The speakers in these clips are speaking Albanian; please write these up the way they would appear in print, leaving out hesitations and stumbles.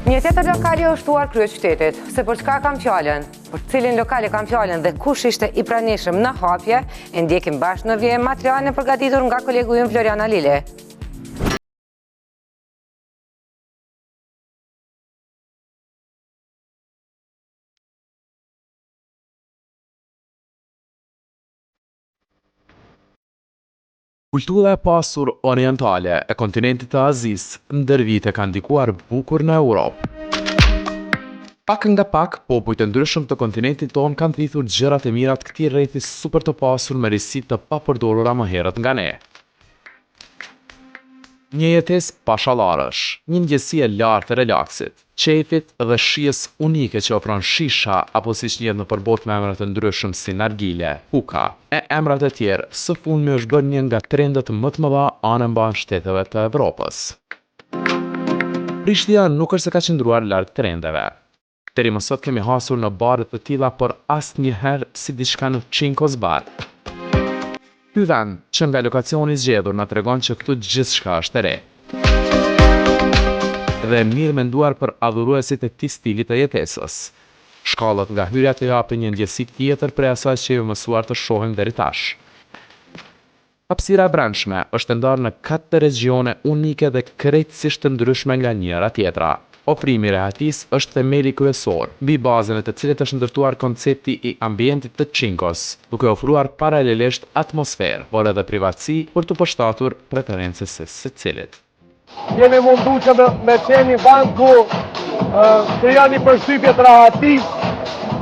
Një tjetër lokal i ushtuar kryeqytetit, se për çka kam fjalën, për cilin lokal e kam fjalën dhe kush ishte i pranishëm në hapje, e ndjekim bashkë në vije materialin e përgatitur nga kolegu ynë Floriana Lile. Kultura e pasur orientale e kontinentit të Azisë ndër vite ka ndikuar bukur në Europë. Pak nga pak, popujt e ndryshëm të kontinentit tonë kanë thithur gjërat e mira të këtij rrethi super të pasur me risi të papërdorura më herët nga ne. Një jetesë pashallarësh, një ndjesi e lartë e relaksit, qefit dhe shijes unike që ofron shisha apo siç njihet në përbot me emra të ndryshëm si nargile, hookah e emrat e tjerë, së fundmi është bërë një nga trendet më të mëdha anë mban shteteve të Evropës. Prishtina nuk është se ka qëndruar larg trendeve. Deri më sot kemi hasur në bare të tilla, por asnjëherë si diçka në Chinkos Bar. Ky vend, që nga lokacioni zgjedhur na tregon që këtu gjithçka është e re. Dhe mirë menduar për adhuruesit e këtij stili të jetesës. Shkallët nga hyrja të japin një ndjesi tjetër prej asaj që jemi mësuar të shohim deri tash. Hapësira e brendshme është ndarë në 4 regione unike dhe krejtësisht të ndryshme nga njëra tjetra. Ofrimi i rehatisë është themeli kryesor, mbi bazën e të cilit është ndërtuar koncepti i ambientit të Chinkos, duke ofruar paralelisht atmosferë, por edhe privatësi për të përshtatur preferencës së secilit. Jemi mundu që me qeni vend ku krijon një përshtypje të rahatisë,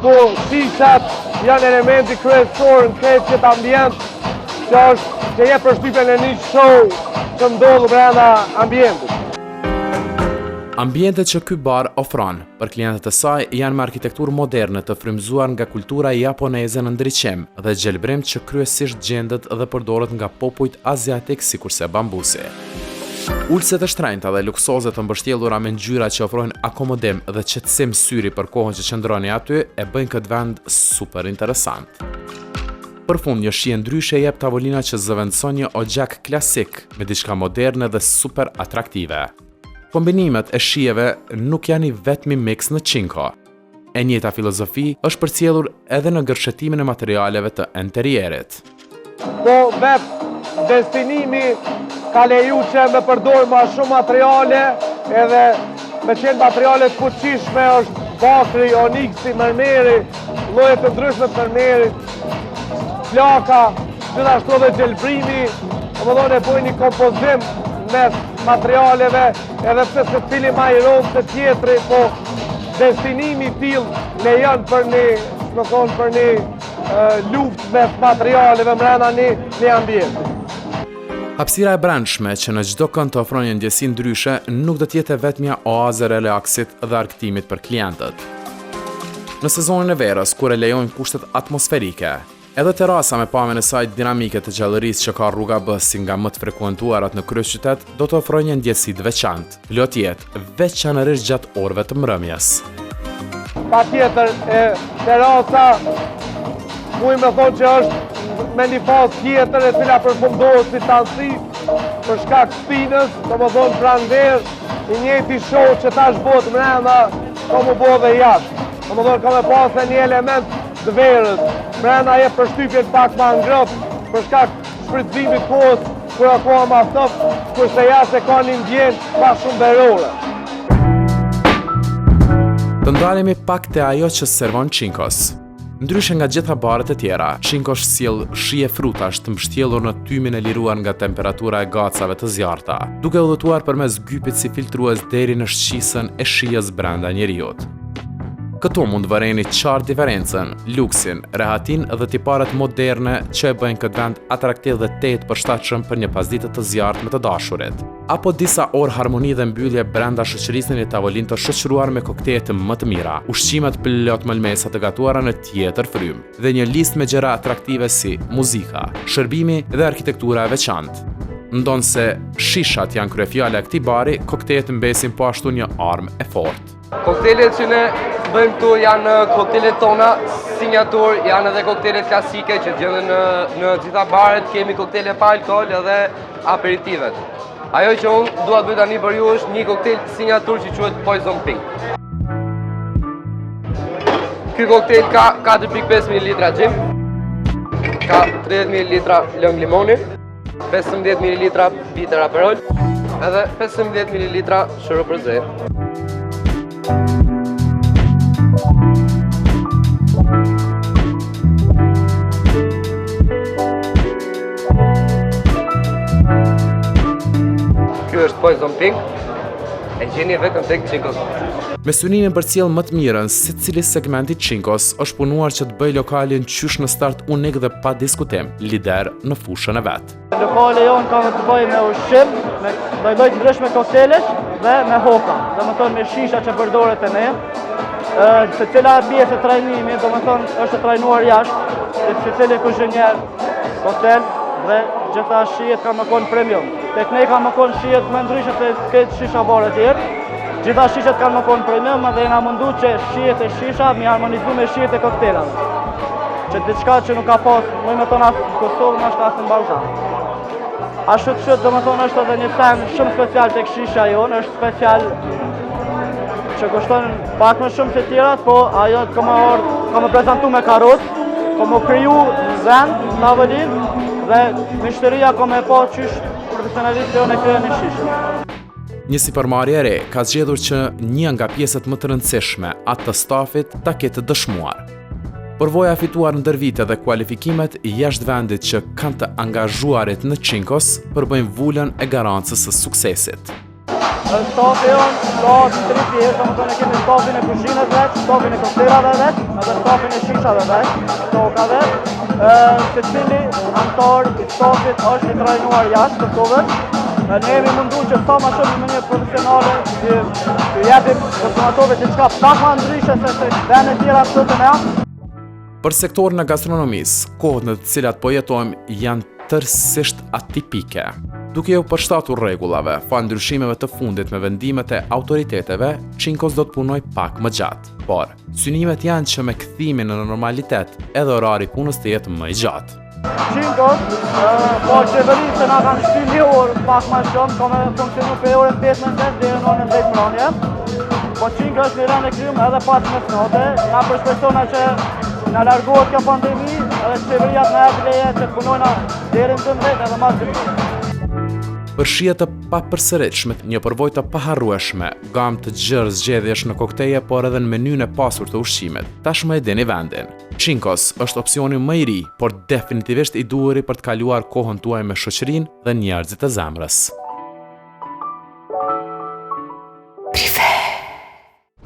ku shishat janë elementi kryesor në këtë ambient, që jep përshtypjen e një show që ndodh brenda ambientit. Ambientet që ky bar ofron për klientët e saj janë me arkitekturë moderne të frymëzuar nga kultura japoneze në ndriçim dhe gjelbrim që kryesisht gjendet dhe përdoret nga popujt aziatik sikurse bambusi. Ulset e shtrenjta dhe luksoze të mbështjellura me ngjyra që ofrojnë akomodim dhe qetësim syri për kohën që qëndroni aty e bëjnë këtë vend super interesant. Për fund, një shije ndryshe jep tavolina që zëvendëson një ogjak klasik me diçka moderne dhe super atraktive. Kombinimet e shijeve nuk janë i vetmi mix në Chinko. E njëjta filozofi është përcjellur edhe në gërshëtimin e materialeve të interierit. Po vetë destinimi ka leju që me përdor më shumë materiale, edhe me qenë materiale të fuqishme është bakri, oniksi, mërmeri, lloje të ndryshme të mërmerit, flaka, gjithashtu edhe gjelbrimi, domethënë e bojnë një kompozim mes materialeve, edhe pse se cili ma i rronë të tjetri, po destinimi tillë lejon për një luftë mes materialeve brenda një ambienti. Hapësira e brendshme që në çdo kënd të ofron një ndjesi ndryshe nuk do të jetë vetmja oazë relaksit dhe arktimit për klientët. Në sezonin e verës, kur e lejojnë kushtet atmosferike, edhe terasa me pamjen e saj dinamike të gjallërisë që ka rruga B si nga më të frekuentuarat në kryeqytet, do të ofrojë një ndjesi të veçantë, lotjet, veçanërisht gjatë orëve të mbrëmjes. Patjetër, terasa, mujë me thonë që është me një fazë tjetër e cila përfundohet si tansi për shkak spinës, domethënë pranverë, i njëjti show që tash bëhet brenda, ka më bëhet dhe jashtë. Domethënë ka me pasë një element të verës, brenda jep përshtypjen pak më ngrohtë për shkak shfrytëzimit kohës kur akoma më soft, kurse jashtë ka një ndjenjë pa shumë verore. Të ndalemi pak te ajo që servon Chinkos. Ndryshe nga gjitha baret e tjera, Chinkos sjell shije frutash të mbështjellur në tymin e liruar nga temperatura e gacave të zjarta, duke udhëtuar përmes gypit si filtrues deri në shqisën e shijes brenda njeriut. Këtu mund vëreni qartë diferencën, luksin, rehatin dhe tiparet moderne që e bëjnë këtë vend atraktiv dhe të përshtatshëm për një pasditë të zjarrt me të dashurit. Apo disa orë harmoni dhe mbyllje brenda shoqërisë në një tavolinë të shoqëruar me koktejle më të mira, ushqimet plot mëlmesa të gatuara në tjetër frymë, dhe një listë me gjëra atraktive si muzika, shërbimi dhe arkitektura e veçantë. Ndonse shishat janë kryefjala e këtij bari, koktejlet mbesin po ashtu një armë e fortë. Koktejlet që ne bëjmë këtu janë koktejlet tona signatur, janë edhe koktejlet klasike që gjenden në gjitha baret, kemi koktejle pa alkool edhe aperitivet. Ajo që unë dua të bëj tani për ju është një koktel signatur që quhet Poison Pink. Ky koktel ka 4.5 ml gjim, ka 30 ml lëng limoni, 15 ml bitter aperol, edhe 15 ml shurup rëzë. Ky është Poison Pink, e gjeni vetëm tek Chinkos. Me synimin për cilë më të mirën, se cili segmenti Chinkos është punuar që të bëj lokalin qysh në start unik dhe pa diskutim, lider në fushën e vetë. Lokale jonë ka të bëj me ushqim, me lloj të ndryshme koktelesh dhe me hoka, dhe më thonë me shisha që përdoret e ne. Se cila pjesë e trajnimi, do më thonë është trajnuar jashtë, se cili kuzhinier koktel dhe gjitha shijet ka më konë premium. Tek ne ka më konë shijet më ndryshe se këtë shisha bare tjerë. Gjitha shishet kanë më konë premium dhe nga mundu që shijet e shisha mi harmonizu me shijet e koktelave. Që diçka që nuk ka pas, më me tonë asë në Kosovë, në ashtë asë në Balkan. Ashtu të shëtë, do më thonë është edhe një sen shumë special tek shisha jonë, është special që kushton pak më shumë se tjerat, po ajo ka më prezentu me karot, ka më kriju në vend, në avëlin, dhe mishtëria ka me pa qysh profesionalistë jonë e kryen një shishë. Një sipërmarrje e re ka zgjedhur që një nga pjesët më të rëndësishme, atë të stafit, ta ketë dëshmuar. Përvoja fituar ndër vite dhe kualifikimet jashtë vendit që kanë të angazhuarit në Chinkos përbëjnë vullën e garancës së suksesit. Stafi jonë ka 3 pjesë, do më tonë kemi stafin e kushinës vetë, stafin e koktelave vetë, edhe stafin e shishave vetë, tokave, se cili antar i stafit është i trajnuar jashtë Kosovës. Ne jemi mundu që sa ma shumë në mënyrë profesionale të jepim konsumatorëve diçka pak ma ndryshe se vende tjera të të ne. Për sektorin e gastronomisë, kohët në të cilat po jetojmë janë tërësisht atipike. Duke u përshtatur rregullave, fa ndryshimeve të fundit me vendimet e autoriteteve, Chinkos do të punoj pak më gjatë. Por, synimet janë që me kthimin në normalitet, edhe orari punës të jetë më i gjatë. Chinkos, po qeverinë se na kanë shty një orë pak ma shumë, ka me funksionu për orën 15 dhe në orën 10 mbrëmje. Po Chinkos është një rënë e krymë edhe pas mesnote, nga për persona që na largohet kjo pandemi, edhe qeveria të na jap leje që të punojna deri në 12 edhe mas 12. Për shije të papërsëritshme, një përvojë të paharrueshme, gamë të gjerë zgjedhjesh në kokteje, por edhe në menynë e pasur të ushqimit. Tashmë e dini vendin. Chinkos është opsioni më i ri, por definitivisht i duhuri për të kaluar kohën tuaj me shoqërinë dhe njerëzit e zemrës.